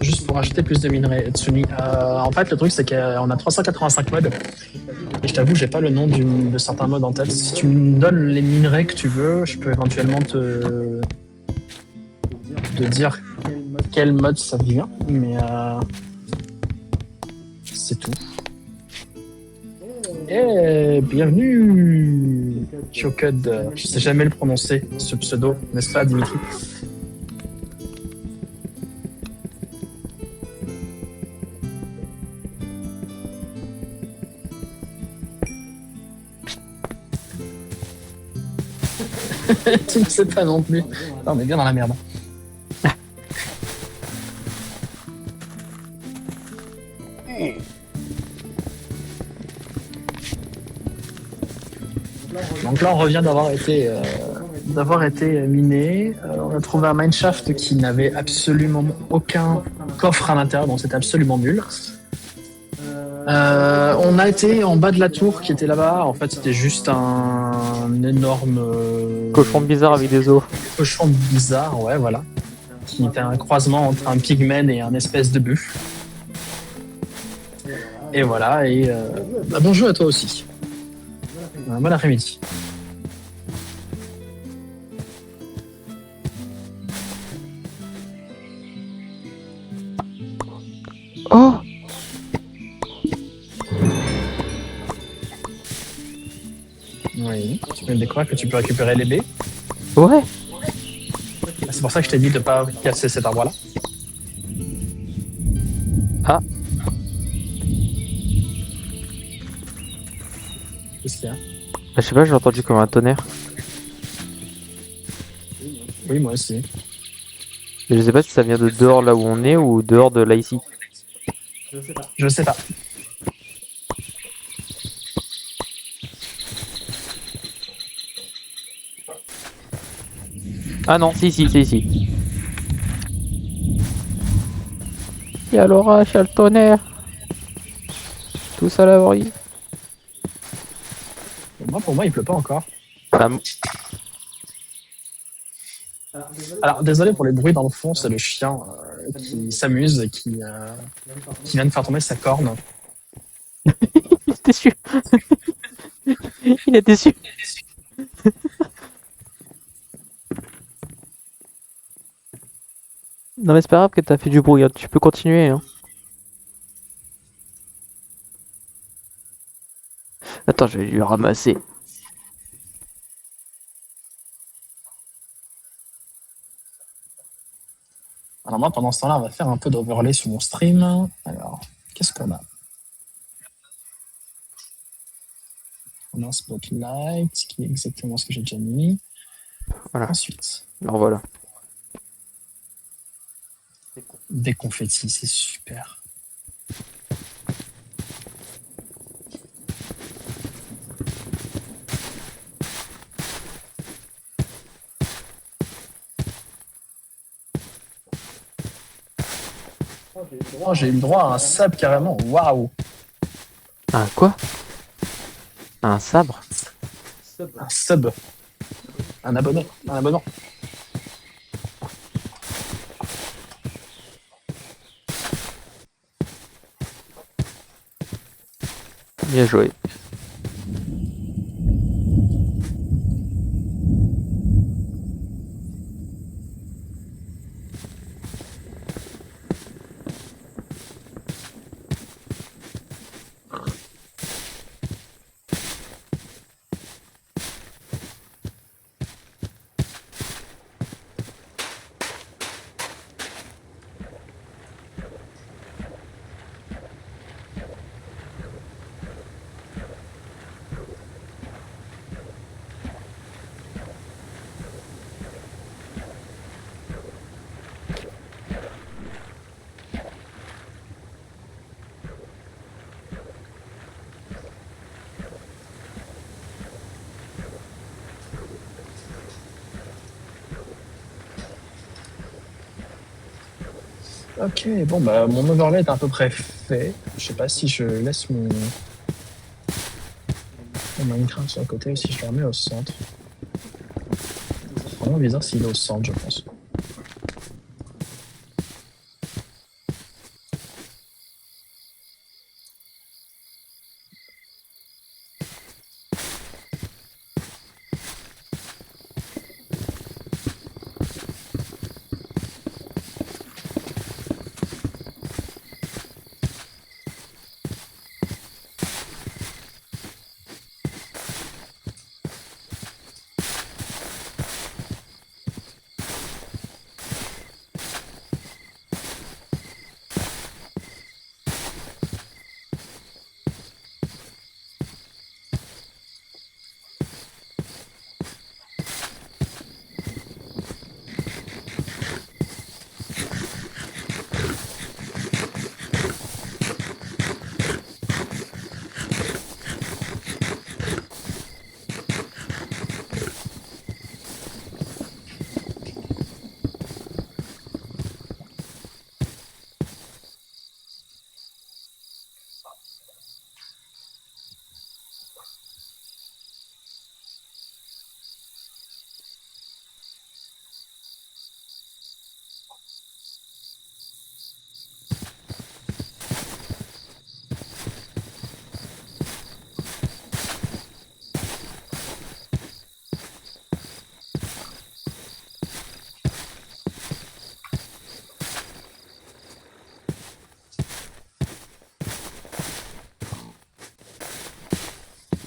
Juste pour acheter plus de minerais, Tsumi. En fait, le truc, c'est qu'on a 385 modes. Et je t'avoue, j'ai pas le nom de certains modes en tête. Si tu me donnes les minerais que tu veux, je peux éventuellement te dire quel mode ça vient. Mais c'est tout. Et bienvenue, Kyocud. Je sais jamais le prononcer, ce pseudo, n'est-ce pas, Dimitri? Tu ne sais pas non plus. Non, on est bien dans la merde. Donc là, on revient d'avoir été miné. On a trouvé un mineshaft qui n'avait absolument aucun coffre à l'intérieur, donc c'était absolument nul. On a été en bas de la tour qui était là-bas. En fait, c'était juste un énorme Cochon bizarre avec des os. cochon bizarre, ouais, voilà, qui était un croisement entre un pygmen et un espèce de buffle. Et voilà. Et bonjour à toi aussi. Bon après-midi. Oh. Oui. Tu peux me découvrir que tu peux récupérer les baies. Ouais. C'est pour ça que je t'ai dit de pas casser cet arbre-là. Ah. Qu'est-ce qu'il y a? Je sais pas, j'ai entendu comme un tonnerre. Oui, moi aussi. Mais je sais pas si ça vient de dehors là où on est ou dehors de là ici. Je sais pas. Ah non, si, c'est ici. Il y a l'orage, il y a le tonnerre. Tout ça à l'abri. Pour moi, il pleut pas encore. Ah, Alors, désolé pour les bruits dans le fond, c'est le chien qui s'amuse et qui vient de faire tomber sa corne. il est déçu. Il est déçu. Non mais c'est pas grave que t'as fait du bruit, hein. Tu peux continuer. Hein. Attends, je vais lui ramasser. Alors moi, pendant ce temps-là, on va faire un peu d'overlay sur mon stream. Alors, qu'est-ce qu'on a? On a un spotlight, qui est exactement ce que j'ai déjà mis. Voilà. Ensuite, Alors voilà. des confettis, c'est super. Oh, j'ai eu le droit à un sub carrément. Waouh! Un quoi? Un sabre? Un sub. Un abonné. Un abonnement. Bien joué. Ok, bon bah mon overlay est à peu près fait. Je sais pas si je laisse mon Minecraft sur le côté ou si je le remets au centre. C'est vraiment bizarre s'il est au centre, je pense.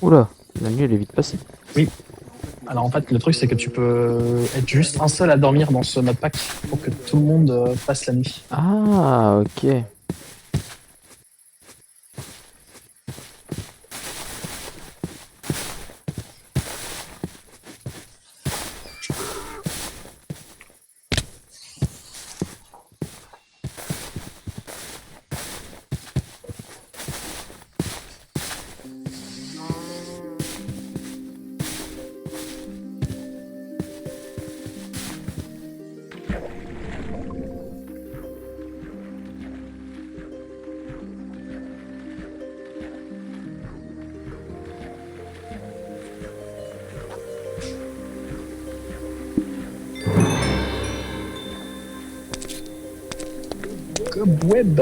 Oula, la nuit elle est vite passée. Oui. Alors en fait, le truc c'est que tu peux être juste un seul à dormir dans ce modpack pour que tout le monde passe la nuit. Ah, ok. Cobweb.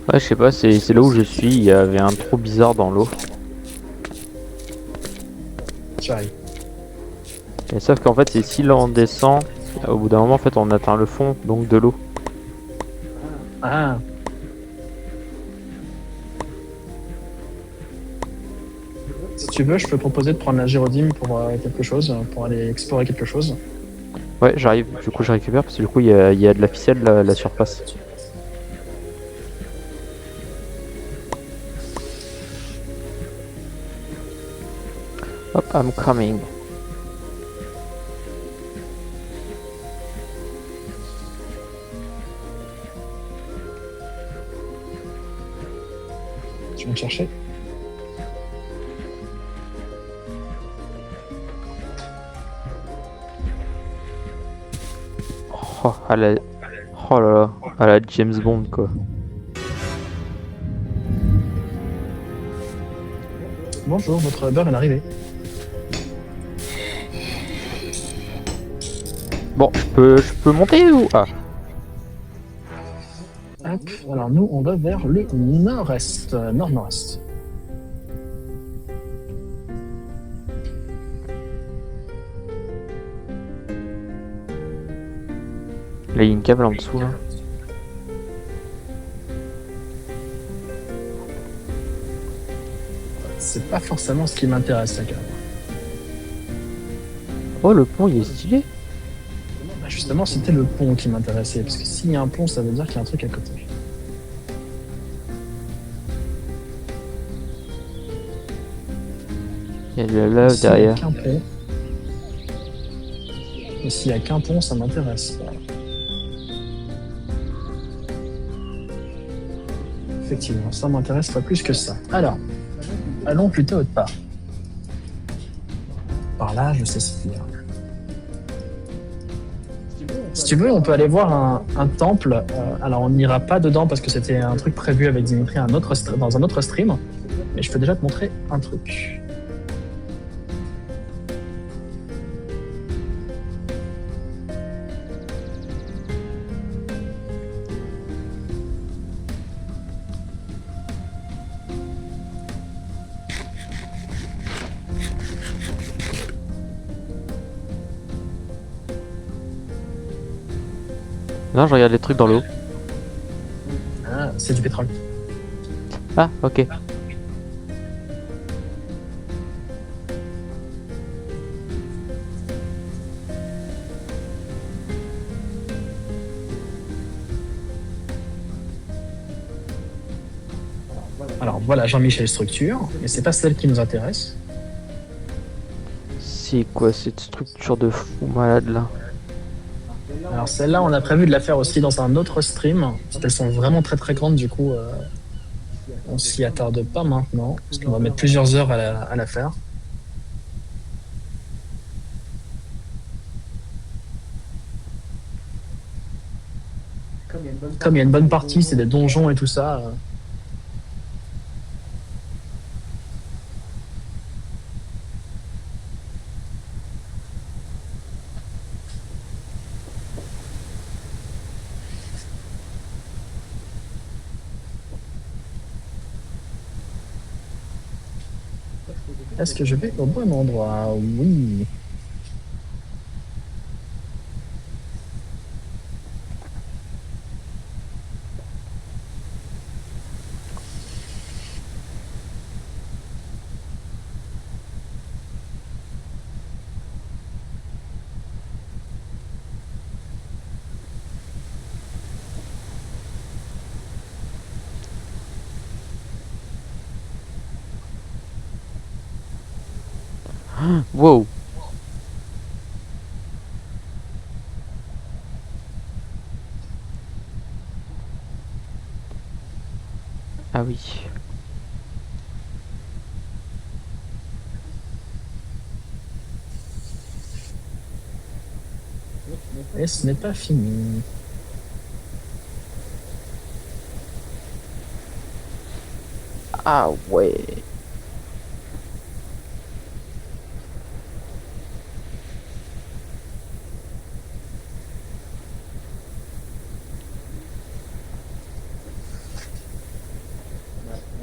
Ouais, je sais pas, c'est là où je suis, il y avait un trou bizarre dans l'eau. J'arrive. Et sauf qu'en fait, c'est si là on descend, au bout d'un moment, en fait, on atteint le fond, donc de l'eau. Ah. Si tu veux, je peux proposer de prendre la Gyrodyne pour quelque chose, pour aller explorer quelque chose. Ouais, j'arrive, du coup je récupère, parce que du coup il y a de la ficelle la surface. Hop, I'm coming. Tu viens me chercher. Oh, oh là là, à la James Bond quoi. Bonjour, votre beurre est arrivé. Bon, je peux monter ou... Ah, Hop. Alors nous, on va vers le nord-est, nord-nord-est. là il y a une cave là en dessous là. C'est pas forcément ce qui m'intéresse, la cave. Oh, le pont il est stylé. Bah, justement, c'était le pont qui m'intéressait, parce que s'il y a un pont, ça veut dire qu'il y a un truc à côté. Il y a de la lave S'il y a derrière. aucun pont, Et s'il n'y a qu'un pont, ça m'intéresse. Effectivement, ça m'intéresse pas plus que ça. Alors, allons plutôt autre part. Par là, je sais se faire. Si tu veux, on peut aller voir un temple. Alors, on n'ira pas dedans parce que c'était un truc prévu avec Dimitri dans un autre stream. Mais je peux déjà te montrer un truc. Non, je regarde les trucs dans l'eau. Ah, c'est du pétrole. Ah, ok. Alors voilà, Jean-Michel Structure, mais c'est pas celle qui nous intéresse. C'est quoi cette structure de fou malade là? Alors celle-là, on a prévu de la faire aussi dans un autre stream, parce qu'elles sont vraiment très très grandes, du coup, on s'y attarde pas maintenant, parce qu'on va mettre plusieurs heures à la faire. Comme il y a une bonne partie, c'est des donjons et tout ça. Est-ce que je vais au bon endroit? Oui. Wow. Ah oui. Et ce n'est pas fini. Ah ouais.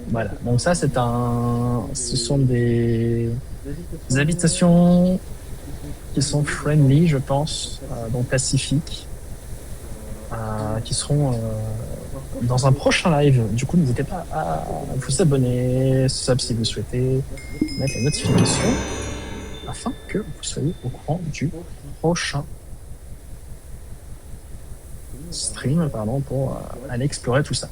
Voilà, donc ça ce sont des habitations qui sont friendly, je pense, donc pacifiques, qui seront dans un prochain live. Du coup, n'hésitez pas à vous abonner, sub si vous souhaitez, mettre les notifications afin que vous soyez au courant du prochain stream, pardon, pour aller explorer tout ça.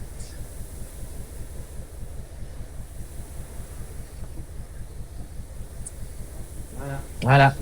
Voilà.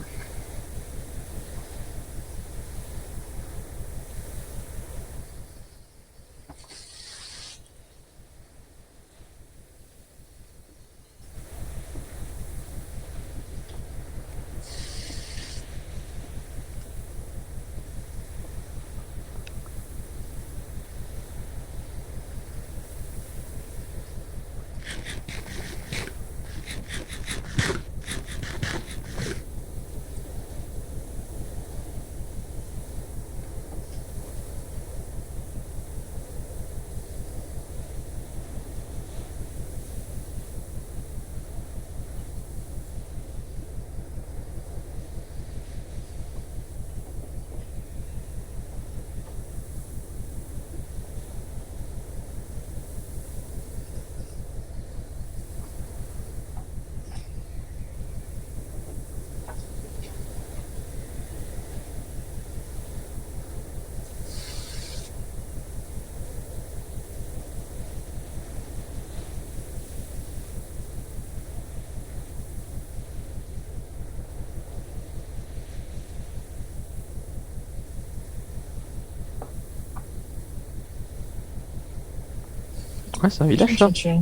Ouais, c'est un village ça. Tiens.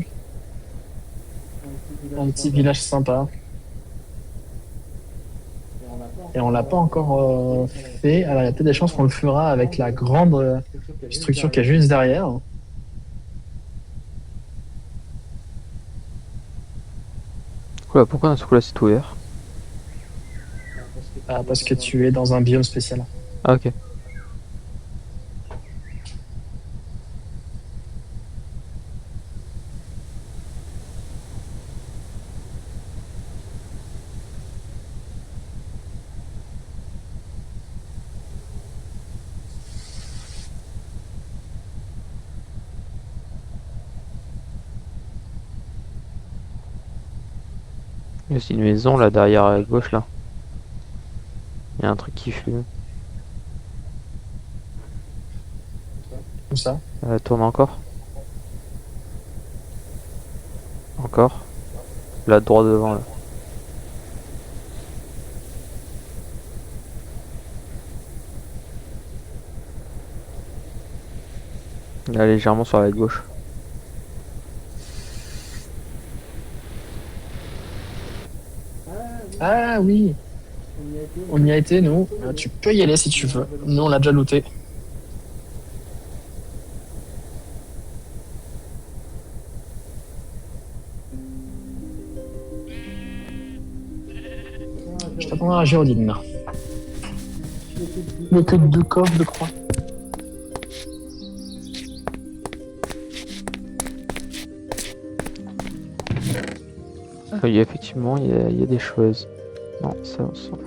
Un petit village sympa. Et on l'a pas encore fait. Alors il y a peut-être des chances qu'on le fera avec la grande structure qui est juste derrière. Oula, pourquoi d'un coup là c'est ouvert? Parce que tu es dans un biome spécial. Ah ok. Il y a aussi une maison là derrière à gauche là. Il y a un truc qui fume. Tout ça. Tourne encore. Encore. Là droit devant là. Là légèrement sur la gauche. Ah oui, on y a été, nous. Tu peux y aller si tu veux. Nous, on l'a déjà looté. Je t'attendrai à Géodine. Il n'y a que 2 coffres, je crois. Oui, effectivement, il y a des choses. Non, ça on s'en fout.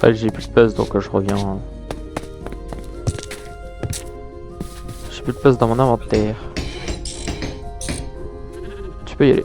Ouais, j'ai plus de place donc je reviens. J'ai plus de place dans mon inventaire. Tu peux y aller.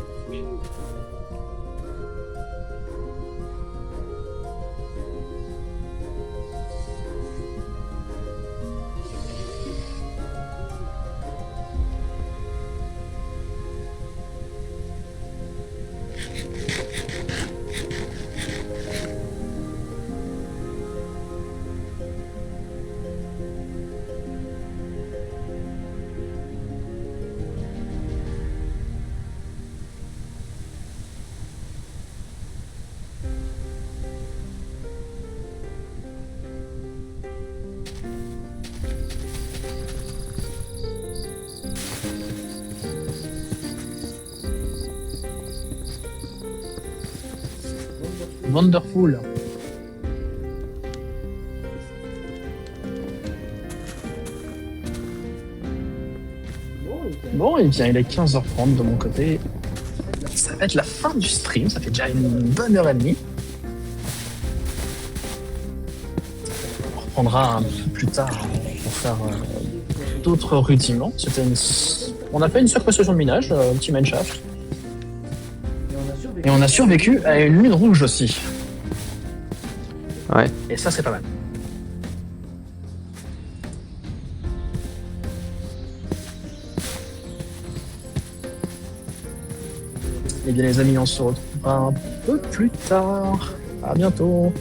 Wonderful. Bon, et bien, il est 15h30 de mon côté. Ça va être la fin du stream, ça fait déjà une bonne heure et demie. On reprendra un peu plus tard pour faire d'autres rudiments. On a fait une sacrée session de minage, un petit mineshaft. Et on a survécu à une lune rouge aussi. Ouais. Et ça, c'est pas mal. Et bien les amis, on se retrouvera un peu plus tard. À bientôt.